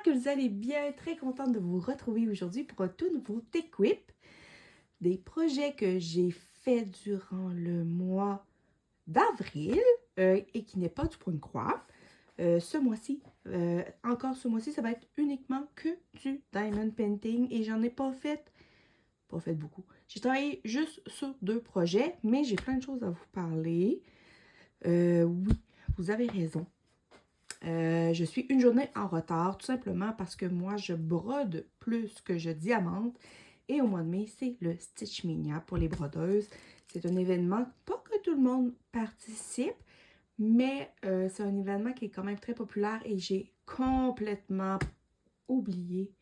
que vous allez bien. Très contente de vous retrouver aujourd'hui pour un tout nouveau TechWhip. Des projets que j'ai faits durant le mois d'avril et qui n'est pas du point de croix. Ce mois-ci, encore ce mois-ci, ça va être uniquement que du diamond painting et j'en ai pas fait beaucoup. J'ai travaillé juste sur 2 projets, mais j'ai plein de choses à vous parler. Oui, vous avez raison. Je suis une journée en retard, tout simplement parce que moi, je brode plus que je diamante. Et au mois de mai, c'est le Stitch Mania pour les brodeuses. C'est un événement, pas que tout le monde participe, mais c'est un événement qui est quand même très populaire et j'ai complètement oublié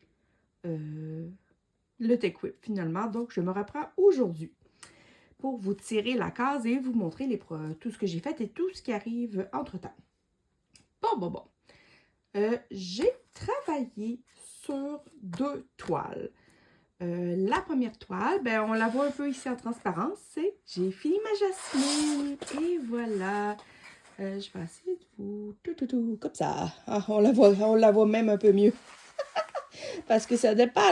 le TechWhip finalement. Donc, je me reprends aujourd'hui pour vous tirer la case et vous montrer tout ce que j'ai fait et tout ce qui arrive entre-temps. Bon. J'ai travaillé sur 2 toiles. La première toile, ben, on la voit un peu ici en transparence, c'est j'ai fini ma jasmine. Et voilà. Je vais essayer de vous... comme ça. Ah, on la voit même un peu mieux. Parce que ça dépend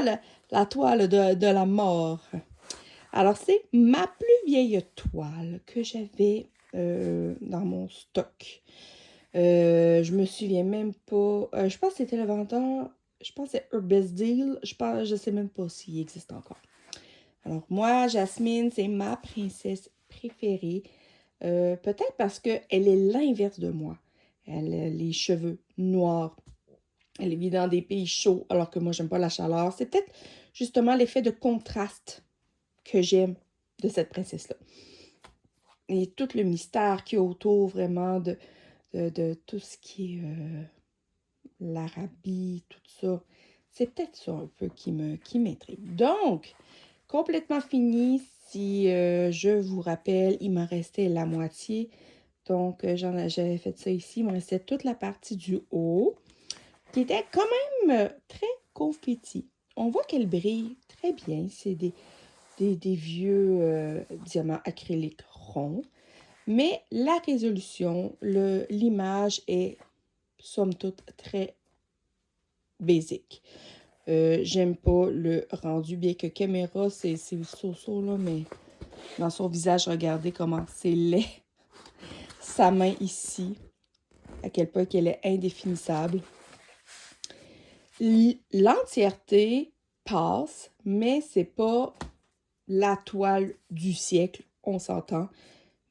la toile de la mort. Alors, c'est ma plus vieille toile que j'avais dans mon stock. Je me souviens même pas. Je pense que c'était le vendeur. Je pense que c'est Herbest Deal. Je sais même pas s'il existe encore. Alors, moi, Jasmine, c'est ma princesse préférée. Peut-être parce qu'elle est l'inverse de moi. Elle a les cheveux noirs. Elle vit dans des pays chauds, alors que moi, j'aime pas la chaleur. C'est peut-être justement l'effet de contraste que j'aime de cette princesse-là. Et tout le mystère qui est autour vraiment de tout ce qui est l'Arabie, tout ça. C'est peut-être ça un peu qui m'intrigue. Donc, complètement fini. Si je vous rappelle, il me restait la moitié. Donc, j'avais fait ça ici. Il me restait toute la partie du haut, qui était quand même très confetti. On voit qu'elle brille très bien. C'est des vieux diamants acryliques ronds. Mais la résolution, l'image est somme toute très basique. J'aime pas le rendu, bien que caméra, c'est so-so, là, mais dans son visage, regardez comment c'est laid. Sa main ici, à quel point qu'elle est indéfinissable. L'entièreté passe, mais c'est pas la toile du siècle, on s'entend.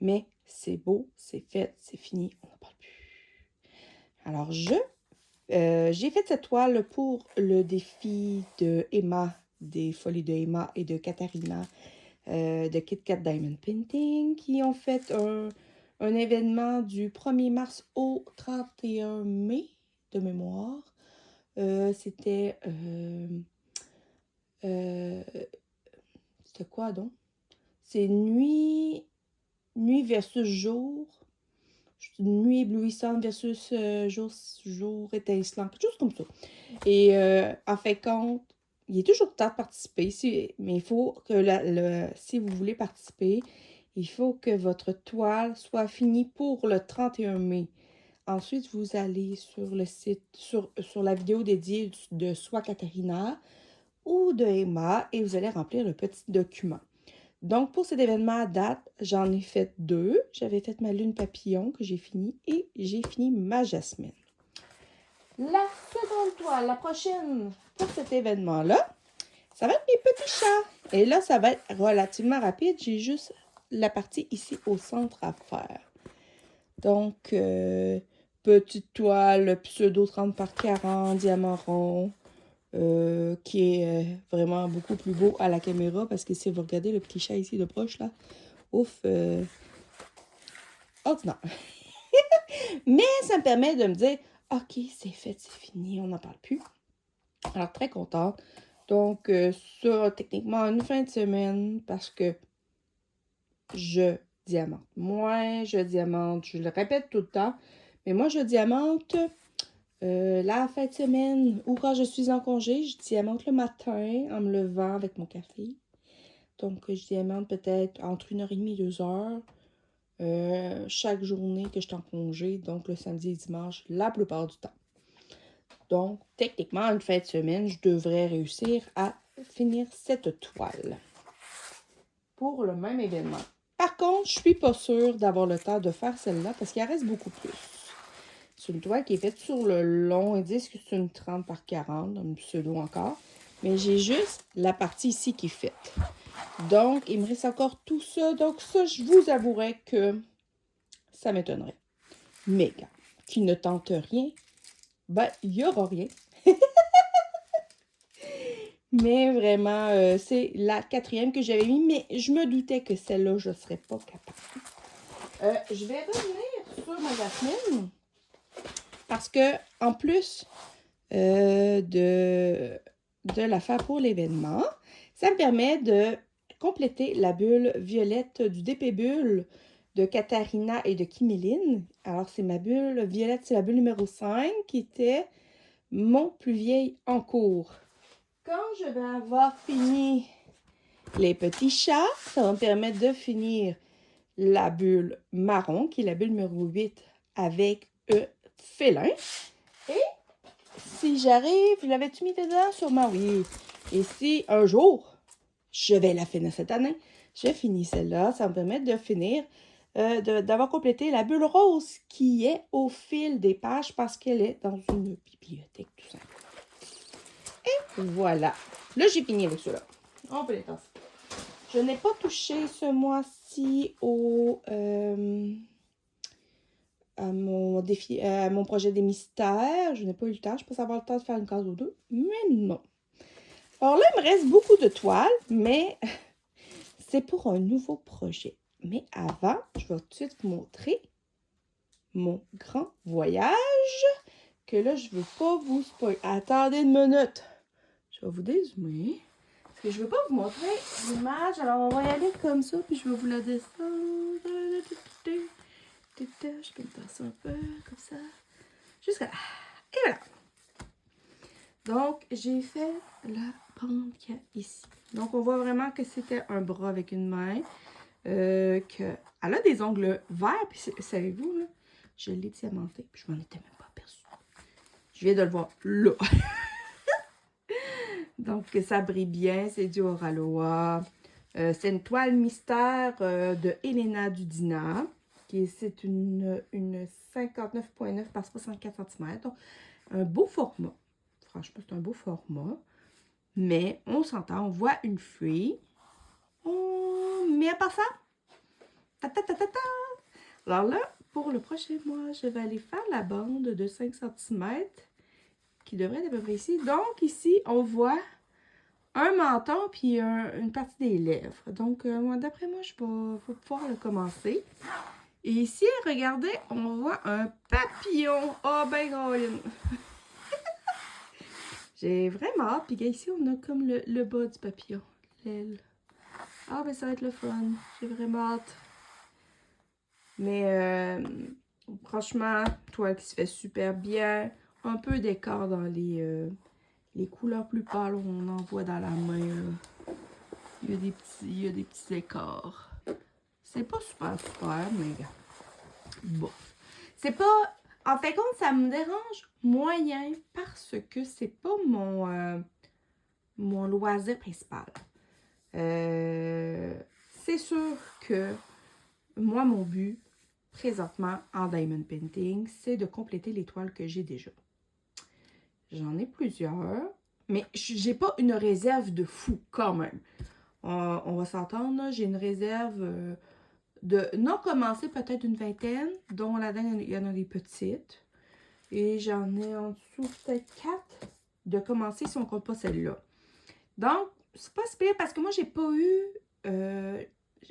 Mais c'est beau, c'est fait, c'est fini, on n'en parle plus. Alors, j'ai fait cette toile pour le défi de Emma, des Folies de Emma et de Katharina de KitKat Diamond Painting, qui ont fait un événement du 1er mars au 31 mai de mémoire. C'était quoi donc? C'est nuit versus jour. Nuit éblouissante versus jour étincelant, quelque chose comme ça. Et en fait, compte, il est toujours temps de participer, mais il faut que si vous voulez participer, il faut que votre toile soit finie pour le 31 mai. Ensuite, vous allez sur le site, sur la vidéo dédiée de soit Katharina ou de Emma et vous allez remplir le petit document. Donc, pour cet événement à date, j'en ai fait 2. J'avais fait ma lune papillon que j'ai fini et j'ai fini ma jasmine. La seconde toile, la prochaine pour cet événement-là, ça va être mes petits chats. Et là, ça va être relativement rapide. J'ai juste la partie ici au centre à faire. Donc, petite toile pseudo 30 par 40, diamant rond. Qui est vraiment beaucoup plus beau à la caméra parce que si vous regardez le petit chat ici de proche là, ouf, ordinaire. Mais ça me permet de me dire, ok, c'est fait, c'est fini, on n'en parle plus. Alors, très contente. Donc, ça, techniquement, une fin de semaine parce que je diamante. Moi, je diamante, je le répète tout le temps, mais moi, je diamante la fin de semaine ou quand je suis en congé, je diamante le matin en me levant avec mon café. Donc, je diamante peut-être entre 1h30 et 2h chaque journée que je suis en congé, donc le samedi et dimanche, la plupart du temps. Donc, techniquement, une fin de semaine, je devrais réussir à finir cette toile pour le même événement. Par contre, je ne suis pas sûre d'avoir le temps de faire celle-là parce qu'il en reste beaucoup plus. C'est une toile qui est faite sur le long. Ils disent que c'est une 30 par 40, un pseudo encore. Mais j'ai juste la partie ici qui est faite. Donc, il me reste encore tout ça. Donc, ça, je vous avouerai que ça m'étonnerait. Mais, qui ne tente rien, ben, il n'y aura rien. Mais vraiment, c'est la 4e que j'avais mis. Mais je me doutais que celle-là, je ne serais pas capable. Je vais revenir sur ma Jasmine. Parce que, en plus de la faire pour l'événement, ça me permet de compléter la bulle violette du DP Bulle de Katharina et de Kiméline. Alors, c'est ma bulle violette, c'est la bulle numéro 5 qui était mon plus vieil en cours. Quand je vais avoir fini les petits chats, ça va me permettre de finir la bulle marron, qui est la bulle numéro 8 avec félin. Et si j'arrive, je l'avais-tu mis dedans? Sûrement oui. Et si un jour, je vais la finir cette année, je finis celle-là, ça va me permettre de finir, d'avoir complété la bulle rose qui est au fil des pages parce qu'elle est dans une bibliothèque tout simplement. Et voilà. Là, j'ai fini avec cela. On peut les tasser. Je n'ai pas touché ce mois-ci à mon projet des mystères. Je n'ai pas eu le temps. Je pense avoir le temps de faire une case ou deux. Mais non. Alors là, il me reste beaucoup de toiles, mais c'est pour un nouveau projet. Mais avant, je vais tout de suite vous montrer mon grand voyage. Que là, je ne veux pas vous spoiler. Attendez une minute. Je vais vous dézoomer. Parce que je ne veux pas vous montrer l'image. Alors, on va y aller comme ça, puis je vais vous la descendre. Je peux me passer un peu, comme ça. Jusqu'à là. Et voilà. Donc, j'ai fait la bande qu'il y a ici. Donc, on voit vraiment que c'était un bras avec une main. Elle a des ongles verts. Puis, savez-vous, là, je l'ai diamanté. Puis, je m'en étais même pas aperçue. Je viens de le voir là. Donc, ça brille bien. C'est du Oraloa. C'est une toile mystère de Elena Dudina. C'est une 59,9 par 64 cm. Donc, un beau format. Franchement, c'est un beau format. Mais on s'entend, on voit une feuille. Mais à part ça, alors là, pour le prochain mois, je vais aller faire la bande de 5 cm qui devrait être à peu près ici. Donc, ici, on voit un menton puis une partie des lèvres. Donc, d'après moi, je vais pouvoir le commencer. Et ici, regardez, on voit un papillon. Oh, ben, Caroline! J'ai vraiment hâte. Puis ici, on a comme le bas du papillon, l'aile. Ah, ben, ça va être le fun. J'ai vraiment hâte. Mais, franchement, toile qui se fait super bien. Un peu d'écart dans les couleurs plus pâles, on en voit dans la main, là. Il y a des petits écarts. C'est pas super, mais bon. C'est pas... En fait, compte, ça me dérange moyen parce que c'est pas mon loisir principal. C'est sûr que moi, mon but, présentement, en Diamond Painting, c'est de compléter les toiles que j'ai déjà. J'en ai plusieurs, mais j'ai pas une réserve de fou, quand même. On va s'entendre, j'ai une réserve de non commencée, peut-être une vingtaine, dont là-dedans, il y en a des petites. Et j'en ai en dessous peut-être 4 de commencer si on ne compte pas celle-là. Donc, c'est pas si pire parce que moi, j'ai pas eu...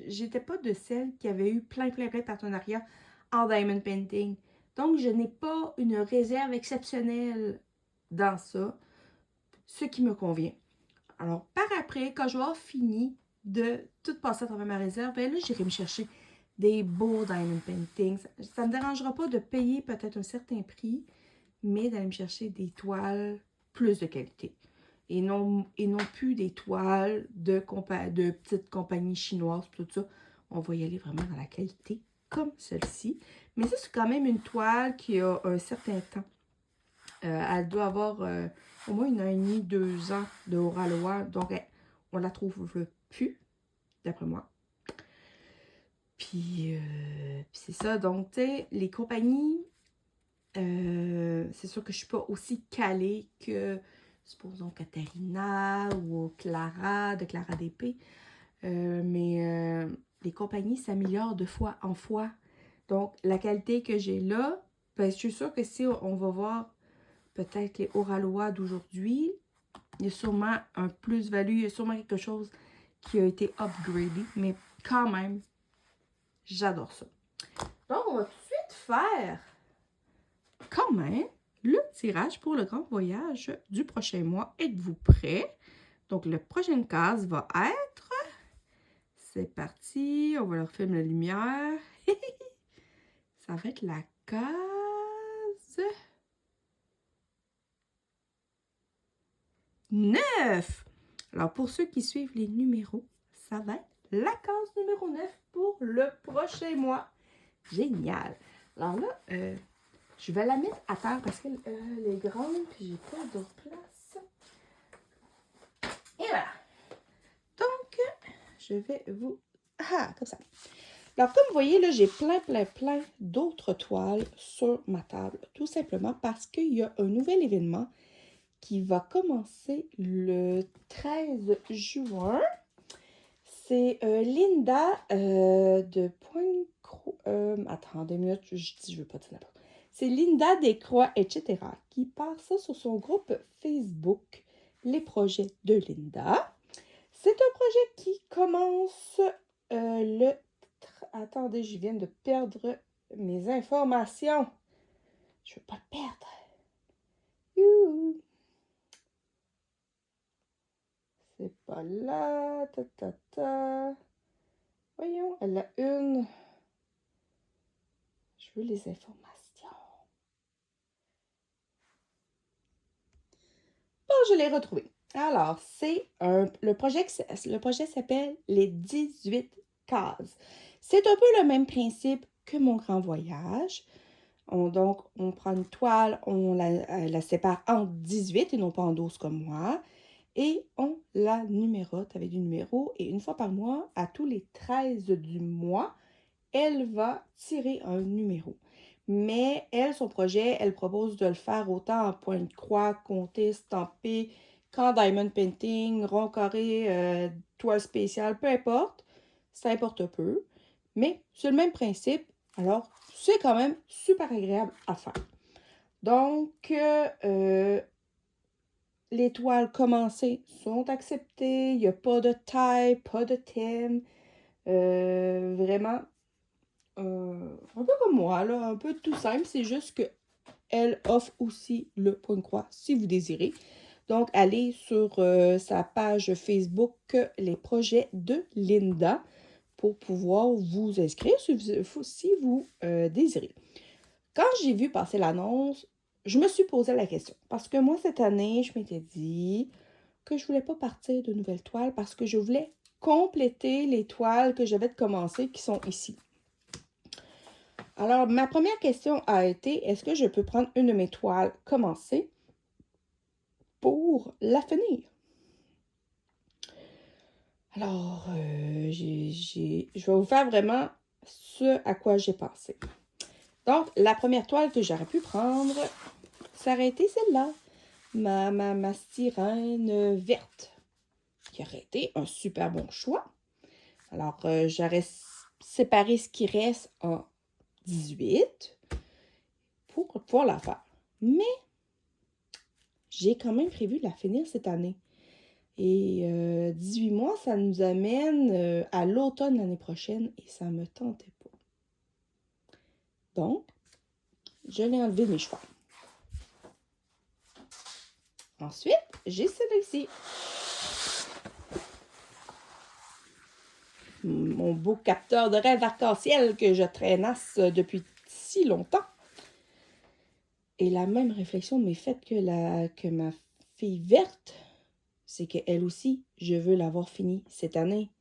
j'étais pas de celle qui avait eu plein de partenariats en Diamond Painting. Donc, je n'ai pas une réserve exceptionnelle dans ça, ce qui me convient. Alors, par après, quand je vais avoir fini de tout passer à travers ma réserve, ben là, j'irai me chercher des beaux Diamond Paintings. Ça ne me dérangera pas de payer peut-être un certain prix, mais d'aller me chercher des toiles plus de qualité. Et non plus des toiles de petites compagnies chinoises, tout ça. On va y aller vraiment dans la qualité, comme celle-ci. Mais ça, c'est quand même une toile qui a un certain temps Elle doit avoir au moins 1 an et demi, 2 ans de Oralois. Donc, on la trouve plus, d'après moi. Puis c'est ça. Donc, tu sais, les compagnies, c'est sûr que je suis pas aussi calée que, supposons, Catarina ou Clara, de Clara DP. Mais les compagnies s'améliorent de fois en fois. Donc, la qualité que j'ai là, ben, je suis sûre que si on va voir peut-être les Oralois d'aujourd'hui, il y a sûrement un plus-value, il y a sûrement quelque chose qui a été upgradé, mais quand même, j'adore ça. Donc, on va tout de suite faire quand même le tirage pour le grand voyage du prochain mois. Êtes-vous prêts? Donc, la prochaine case va être... C'est parti, on va leur faire la lumière. Ça va être la case 9. Alors, pour ceux qui suivent les numéros, ça va être la case numéro 9 pour le prochain mois. Génial. Alors là, je vais la mettre à terre parce qu'elle est grande puis j'ai pas d'autre place. Et voilà. Donc, je vais vous... Ah, comme ça. Alors, comme vous voyez, là, j'ai plein d'autres toiles sur ma table. Tout simplement parce qu'il y a un nouvel événement qui va commencer le 13 juin. C'est Linda de Pointe-Croix. Attendez une minute, je veux pas dire n'importe. C'est Linda des Croix, etc. qui part ça sur son groupe Facebook, Les projets de Linda. C'est un projet qui commence le... Attendez, je viens de perdre mes informations. Je veux pas le perdre. Youhou. C'est pas là. Voyons, elle a une. Je veux les informations. Bon, je l'ai retrouvé. Alors, c'est le projet s'appelle les 18 cases. C'est un peu le même principe que mon grand voyage. Donc, on prend une toile, on la sépare en 18 et non pas en 12 comme moi. Et on la numérote avec du numéro. Et une fois par mois, à tous les 13 du mois, elle va tirer un numéro. Mais elle, son projet, elle propose de le faire autant en point de croix, compté, stampé, qu'en diamond painting, rond carré, toile spéciale, peu importe. Ça importe peu. Mais c'est le même principe. Alors, c'est quand même super agréable à faire. Donc, les toiles commencées sont acceptées. Il n'y a pas de taille, pas de thème. Vraiment, un peu comme moi, là, un peu tout simple. C'est juste qu'elle offre aussi le point de croix si vous désirez. Donc, allez sur sa page Facebook Les projets de Linda pour pouvoir vous inscrire si vous désirez. Quand j'ai vu passer l'annonce, je me suis posé la question. Parce que moi, cette année, je m'étais dit que je ne voulais pas partir de nouvelles toiles parce que je voulais compléter les toiles que j'avais de commencer qui sont ici. Alors, ma première question a été, est-ce que je peux prendre une de mes toiles commencées pour la finir? Alors, je vais vous faire vraiment ce à quoi j'ai pensé. Donc, la première toile que j'aurais pu prendre, ça aurait été celle-là, ma styrène verte, qui aurait été un super bon choix. Alors, j'aurais séparé ce qui reste en 18 pour pouvoir la faire. Mais, j'ai quand même prévu de la finir cette année. Et 18 mois, ça nous amène à l'automne l'année prochaine et ça ne me tentait pas. Donc, je l'ai enlevé de mes cheveux. Ensuite, j'ai celui-ci. Mon beau capteur de rêve arc-en-ciel que je traînasse depuis si longtemps. Et la même réflexion m'est faite que ma fille verte, c'est qu'elle aussi, je veux l'avoir finie cette année.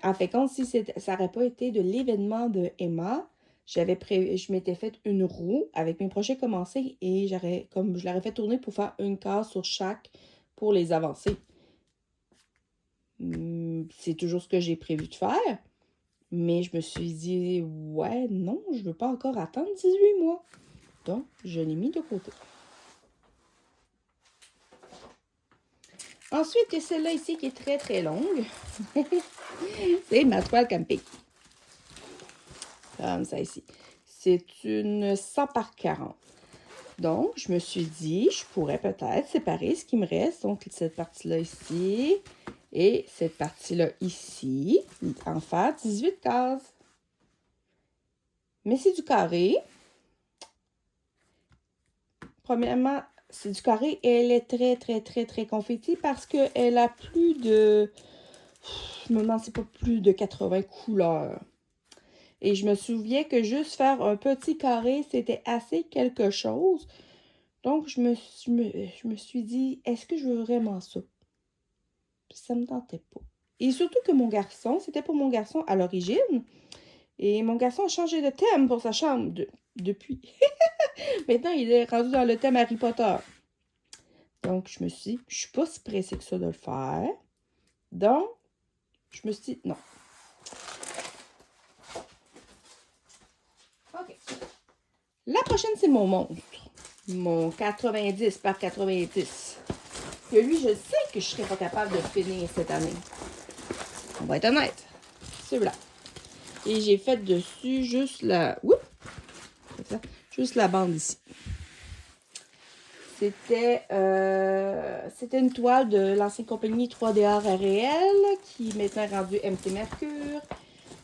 En fait, si ça n'aurait pas été de l'événement de Emma, je m'étais fait une roue avec mes projets commencés et je l'aurais fait tourner pour faire une case sur chaque pour les avancer. C'est toujours ce que j'ai prévu de faire. Mais je me suis dit, ouais, non, je veux pas encore attendre 18 mois. Donc, je l'ai mis de côté. Ensuite, il y a celle-là ici qui est très, très longue. C'est ma toile camping. Comme ça ici. C'est une 100 par 40. Donc, je me suis dit, je pourrais peut-être séparer ce qui me reste. Donc, cette partie-là ici et cette partie-là ici. En faire 18 cases. Mais c'est du carré. Premièrement, c'est du carré et elle est très, très, très, très confetti parce qu'elle a plus de... Je me demande, c'est pas plus de 80 couleurs. Et je me souviens que juste faire un petit carré, c'était assez quelque chose. Donc, je me suis dit, est-ce que je veux vraiment ça? Puis ça me tentait pas. Et surtout que mon garçon, c'était pour mon garçon à l'origine. Et mon garçon a changé de thème pour sa chambre depuis. Maintenant, il est rendu dans le thème Harry Potter. Donc, je me suis dit, je suis pas si pressée que ça de le faire. Donc, je me suis dit, non. OK. La prochaine, c'est mon monstre. Mon 90 par 90. Que lui, je sais que je serais pas capable de finir cette année. On va être honnête. C'est là. Et j'ai fait dessus juste la... Oups! Juste la bande ici. C'était une toile de l'ancienne compagnie 3D Art Réel qui est maintenant rendue MT Mercure.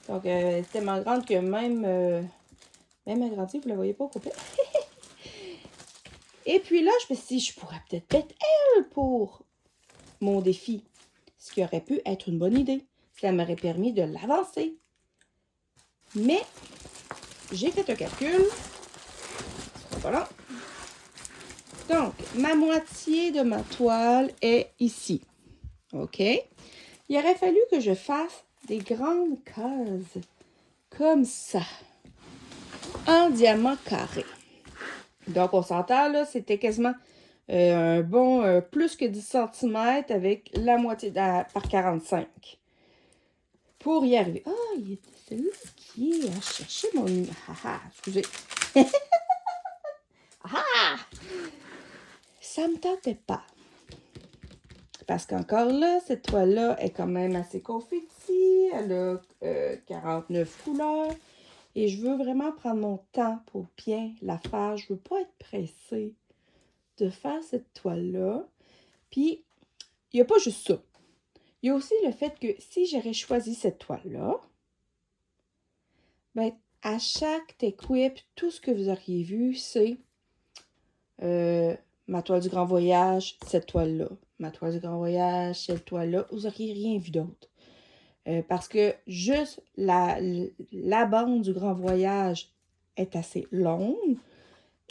Donc, elle est tellement grande que même agrandie, vous ne la voyez pas au complet. Et puis là, je me suis dit, je pourrais peut-être mettre elle pour mon défi. Ce qui aurait pu être une bonne idée. Cela m'aurait permis de l'avancer. Mais, j'ai fait un calcul. Voilà. Donc, ma moitié de ma toile est ici. OK? Il aurait fallu que je fasse des grandes cases comme ça, en diamant carré. Donc, on s'entend, là, c'était quasiment un bon plus que 10 cm avec la moitié par 45. Pour y arriver. Ah, il était celui qui est à chercher mon... Ah, excusez. Ah! Ça me tentait pas. Parce qu'encore là, cette toile-là est quand même assez confetti. Elle a 49 couleurs. Et je veux vraiment prendre mon temps pour bien la faire. Je veux pas être pressée de faire cette toile-là. Puis, il n'y a pas juste ça. Il y a aussi le fait que si j'aurais choisi cette toile-là, ben, à chaque Equip, tout ce que vous auriez vu, c'est ma toile du grand voyage, cette toile-là. Ma toile du grand voyage, cette toile-là. Vous n'auriez rien vu d'autre. Parce que juste la bande du grand voyage est assez longue.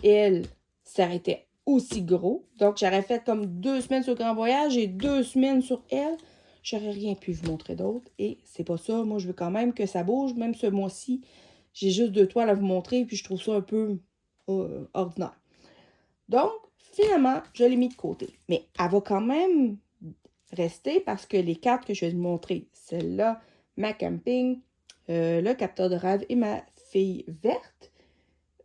Elle s'arrêtait aussi gros. Donc, j'aurais fait comme 2 semaines sur le grand voyage et 2 semaines sur elle. J'aurais rien pu vous montrer d'autre. Et c'est pas ça. Moi, je veux quand même que ça bouge. Même ce mois-ci, j'ai juste 2 toiles à vous montrer. Puis, je trouve ça un peu ordinaire. Donc, finalement, je l'ai mis de côté. Mais elle va quand même rester parce que les cartes que je vais vous montrer, celle-là, ma camping, le capteur de rêve et ma fille verte,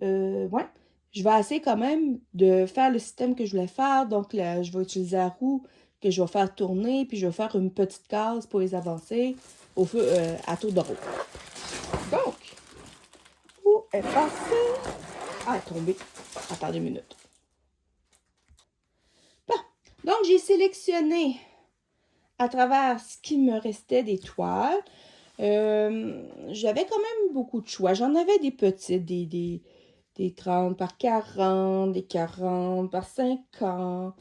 ouais, je vais essayer quand même de faire le système que je voulais faire. Donc, là, je vais utiliser la roue que je vais faire tourner, puis je vais faire une petite case pour les avancer à tour de roue. Donc, où est passée? Ah, elle est tombée. Attendez une minute. Bon, donc j'ai sélectionné à travers ce qui me restait des toiles. J'avais quand même beaucoup de choix. J'en avais des petites, des 30 par 40, des 40 par 50.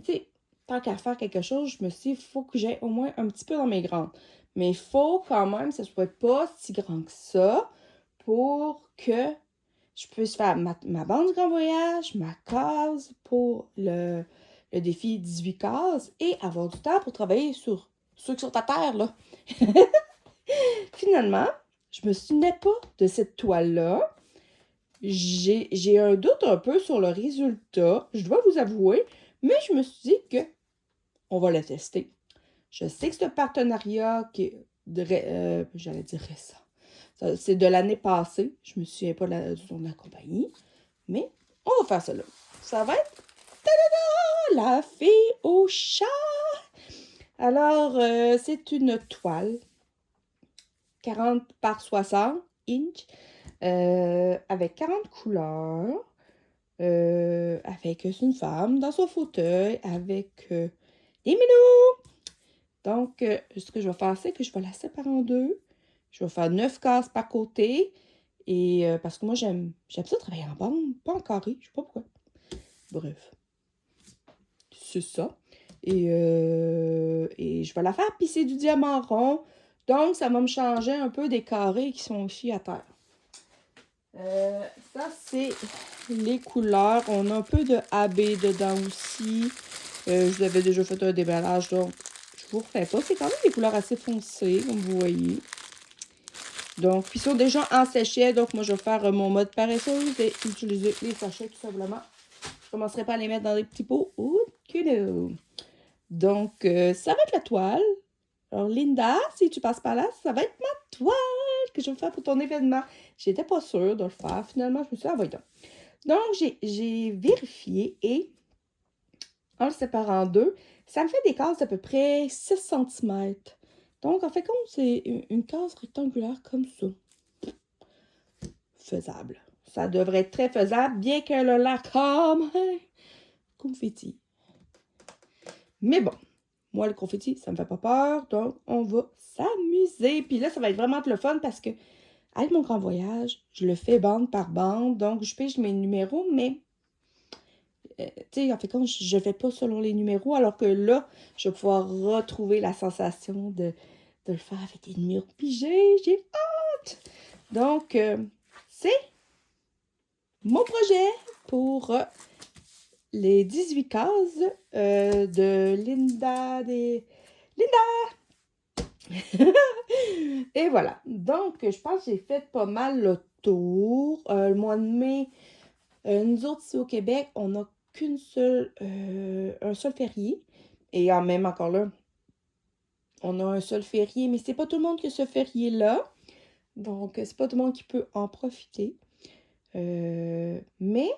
Tu sais, tant qu'à faire quelque chose, je me suis dit, il faut que j'aille au moins un petit peu dans mes grandes. Mais il faut quand même que ce ne soit pas si grand que ça pour que je puisse faire ma bande du grand voyage, ma case pour le défi 18 cases et avoir du temps pour travailler sur ceux qui sont à terre, là. Finalement, je me souvenais pas de cette toile-là. j'ai un doute un peu sur le résultat, je dois vous avouer, mais je me suis dit que on va le tester. Je sais que c'est un partenariat qui est, j'allais dire récent, c'est de l'année passée, je me souviens pas du nom de la compagnie, mais on va faire ça là. Ça va être la fée au chat. Alors, c'est une toile 40 par 60 inches avec 40 couleurs. Avec une femme dans son fauteuil avec des minous. Donc, ce que je vais faire, c'est que je vais la séparer en deux. Je vais faire 9 cases par côté. Et parce que moi, j'aime ça travailler en bande, pas en carré. Je sais pas pourquoi. Bref, c'est ça. Et je vais la faire pisser du diamant rond. Donc, ça va me changer un peu des carrés qui sont aussi à terre. Ça, c'est les couleurs. On a un peu de AB dedans aussi. Je vous avais déjà fait un déballage, donc je vous refais pas. C'est quand même des couleurs assez foncées, comme vous voyez. Donc, puis ils sont déjà en sachet. Donc, moi, je vais faire mon mode paresseuse et utiliser les sachets tout simplement. Je commencerai pas à les mettre dans des petits pots. Oh, que no. Donc, ça va être la toile. Alors, Linda, si tu passes par là, ça va être ma toile que je vais faire pour ton événement. J'étais pas sûre de le faire. Finalement, je me suis dit, ah, voyons. Donc, j'ai vérifié et en le séparant en deux, ça me fait des cases d'à peu près 6 cm. Donc, en fait, comme c'est une case rectangulaire comme ça, faisable. Ça devrait être très faisable, bien qu'elle a l'air comme confetti. Mais bon, moi, le confetti, ça me fait pas peur, donc on va s'amuser. Puis là, ça va être vraiment le fun parce que avec mon grand voyage, je le fais bande par bande, donc je pige mes numéros, mais tu sais, en fait, quand je ne fais pas selon les numéros, alors que là, je vais pouvoir retrouver la sensation de le faire avec des numéros pigés. J'ai hâte! Donc, c'est mon projet pour les 18 cases de Linda. Et voilà. Donc, je pense que j'ai fait pas mal le tour. Le mois de mai, nous autres, ici au Québec, on n'a qu'un seul férié. Et même encore là, on a un seul férié, mais c'est pas tout le monde qui a ce férié-là. Donc, c'est pas tout le monde qui peut en profiter. Mais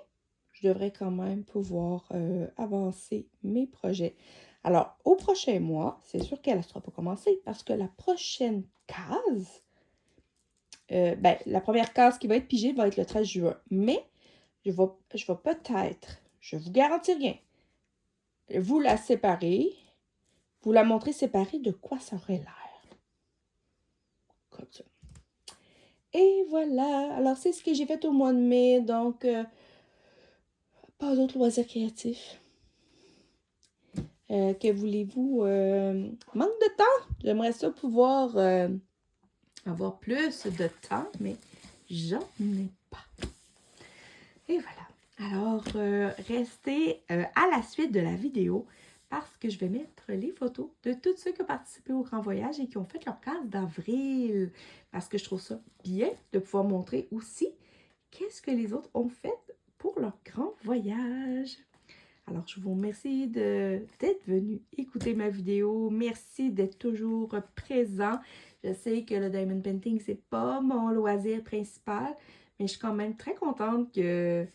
je devrais quand même pouvoir avancer mes projets. Alors, au prochain mois, c'est sûr qu'elle ne sera pas commencée parce que la prochaine case, la première case qui va être pigée va être le 13 juin. Mais je vais peut-être, je vous garantis rien, vous la séparer, vous la montrer séparée de quoi ça aurait l'air. Comme ça. Et voilà. Alors, c'est ce que j'ai fait au mois de mai. Donc, pas d'autres loisirs créatifs. Que voulez-vous? Manque de temps. J'aimerais ça pouvoir avoir plus de temps, mais j'en ai pas. Et voilà. Alors, restez à la suite de la vidéo parce que je vais mettre les photos de tous ceux qui ont participé au grand voyage et qui ont fait leur case d'avril. Parce que je trouve ça bien de pouvoir montrer aussi qu'est-ce que les autres ont fait pour leur grand voyage. Alors, je vous remercie d'être venu écouter ma vidéo. Merci d'être toujours présent. Je sais que le Diamond Painting, c'est pas mon loisir principal, mais je suis quand même très contente que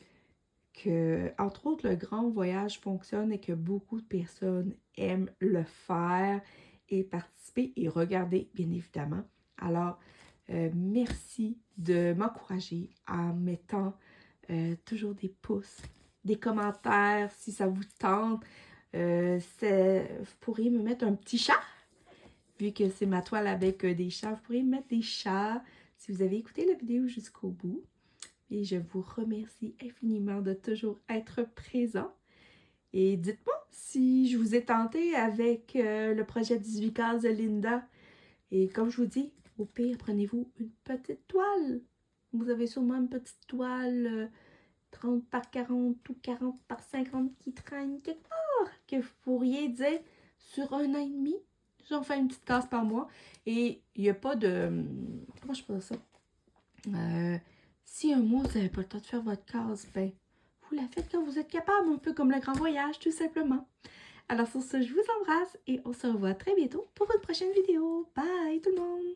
entre autres, le grand voyage fonctionne et que beaucoup de personnes aiment le faire et participer et regarder, bien évidemment. Alors, merci de m'encourager en mettant toujours des pouces, des commentaires si ça vous tente. Vous pourriez me mettre un petit chat, vu que c'est ma toile avec des chats. Vous pourriez me mettre des chats si vous avez écouté la vidéo jusqu'au bout. Et je vous remercie infiniment de toujours être présent. Et dites-moi si je vous ai tenté avec le projet 18 cases de Linda. Et comme je vous dis, au pire, prenez-vous une petite toile. Vous avez sûrement une petite toile 30 par 40 ou 40 par 50 qui traîne quelque part, que vous pourriez dire sur un an et demi. J'en fais une petite case par mois. Et il n'y a pas de... Comment je peux dire ça? Si un mois, vous n'avez pas le temps de faire votre case, ben, vous la faites quand vous êtes capable, un peu comme le grand voyage, tout simplement. Alors sur ce, je vous embrasse et on se revoit très bientôt pour une prochaine vidéo. Bye tout le monde!